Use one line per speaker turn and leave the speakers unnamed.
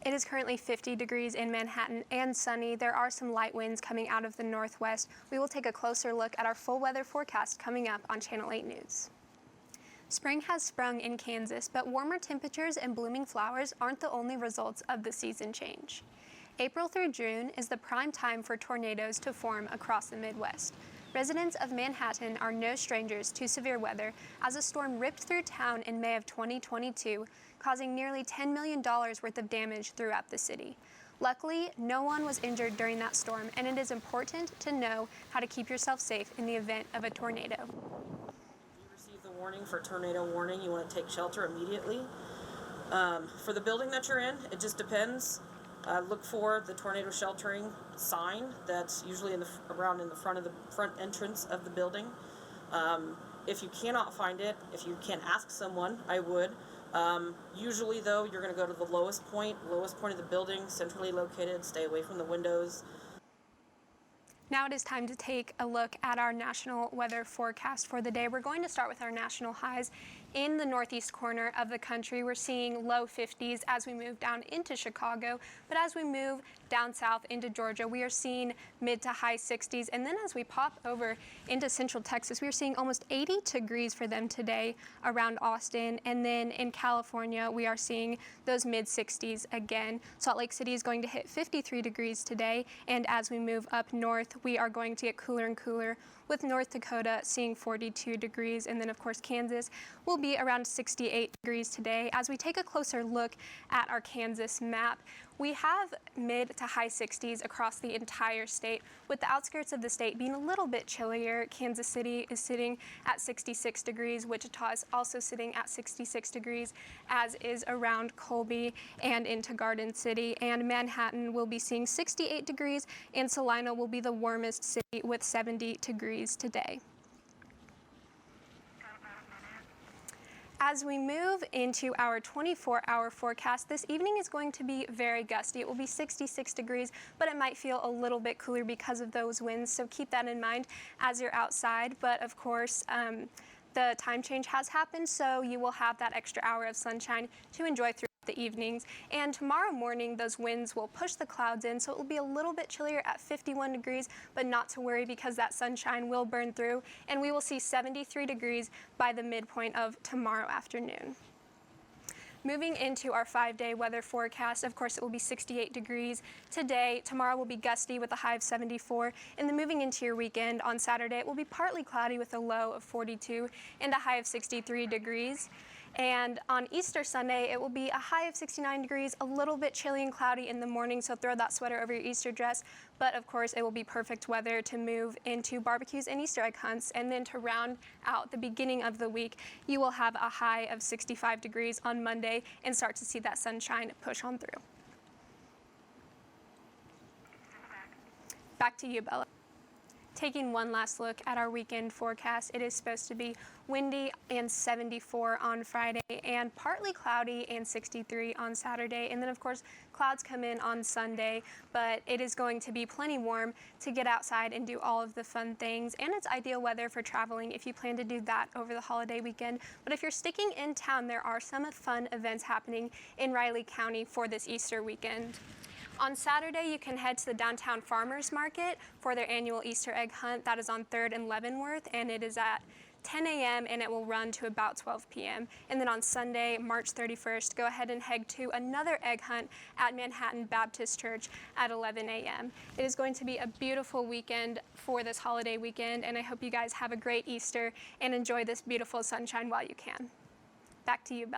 It is currently 50 degrees in Manhattan and sunny. There are some light winds coming out of the northwest. We will take a closer look at our full weather forecast coming up on Channel 8 News. Spring has sprung in Kansas, but warmer temperatures and blooming flowers aren't the only results of the season change. April through June is the prime time for tornadoes to form across the Midwest. Residents of Manhattan are no strangers to severe weather, as a storm ripped through town in May of 2022, causing nearly $10 million worth of damage throughout the city. Luckily, no one was injured during that storm, and it is important to know how to keep yourself safe in the event of a tornado.
If you receive the warning for tornado warning, you want to take shelter immediately. For the building that you're in, it just depends. Look for the tornado sheltering sign that's usually around in the front entrance of the building. If you cannot find it, if you can ask someone, I would. Usually though, you're going to go to the lowest point of the building, centrally located, stay away from the windows.
Now it is time to take a look at our national weather forecast for the day. We're going to start with our national highs. In the northeast corner of the country, we're seeing low 50s as we move down into Chicago, but as we move down south into Georgia, we are seeing mid to high 60s, and then as we pop over into central Texas, we are seeing almost 80 degrees for them today around Austin, and then in California, we are seeing those mid 60s again. Salt Lake City is going to hit 53 degrees today, and as we move up north, we are going to get cooler and cooler, with North Dakota seeing 42 degrees, and then of course Kansas will be around 68 degrees today. As we take a closer look at our Kansas map, we have mid to high 60s across the entire state, with the outskirts of the state being a little bit chillier. Kansas City is sitting at 66 degrees, Wichita is also sitting at 66 degrees, as is around Colby and into Garden City, and Manhattan will be seeing 68 degrees, and Salina will be the warmest city with 70 degrees today. As we move into our 24-hour forecast, this evening is going to be very gusty. It will be 66 degrees, but it might feel a little bit cooler because of those winds, so keep that in mind as you're outside. But of course, the time change has happened, so you will have that extra hour of sunshine to enjoy through the evenings. And tomorrow morning, those winds will push the clouds in, so it will be a little bit chillier at 51 degrees, but not to worry because that sunshine will burn through, and we will see 73 degrees by the midpoint of tomorrow afternoon. Moving into our 5-day weather forecast, of course, it will be 68 degrees today. Tomorrow will be gusty with a high of 74. And then moving into your weekend on Saturday, it will be partly cloudy with a low of 42 and a high of 63 degrees. And on Easter Sunday, it will be a high of 69 degrees, a little bit chilly and cloudy in the morning, so throw that sweater over your Easter dress. But of course, it will be perfect weather to move into barbecues and Easter egg hunts. And then to round out the beginning of the week, you will have a high of 65 degrees on Monday and start to see that sunshine push on through. Back to you, Bella. Taking one last look at our weekend forecast, it is supposed to be windy and 74 on Friday, and partly cloudy and 63 on Saturday. And then of course, clouds come in on Sunday, but it is going to be plenty warm to get outside and do all of the fun things. And it's ideal weather for traveling if you plan to do that over the holiday weekend. But if you're sticking in town, there are some fun events happening in Riley County for this Easter weekend. On Saturday, you can head to the Downtown Farmers Market for their annual Easter egg hunt. That is on 3rd and Leavenworth, and it is at 10 a.m. and it will run to about 12 p.m. And then on Sunday, March 31st, go ahead and head to another egg hunt at Manhattan Baptist Church at 11 a.m. It is going to be a beautiful weekend for this holiday weekend, and I hope you guys have a great Easter and enjoy this beautiful sunshine while you can. Back to you, Bella.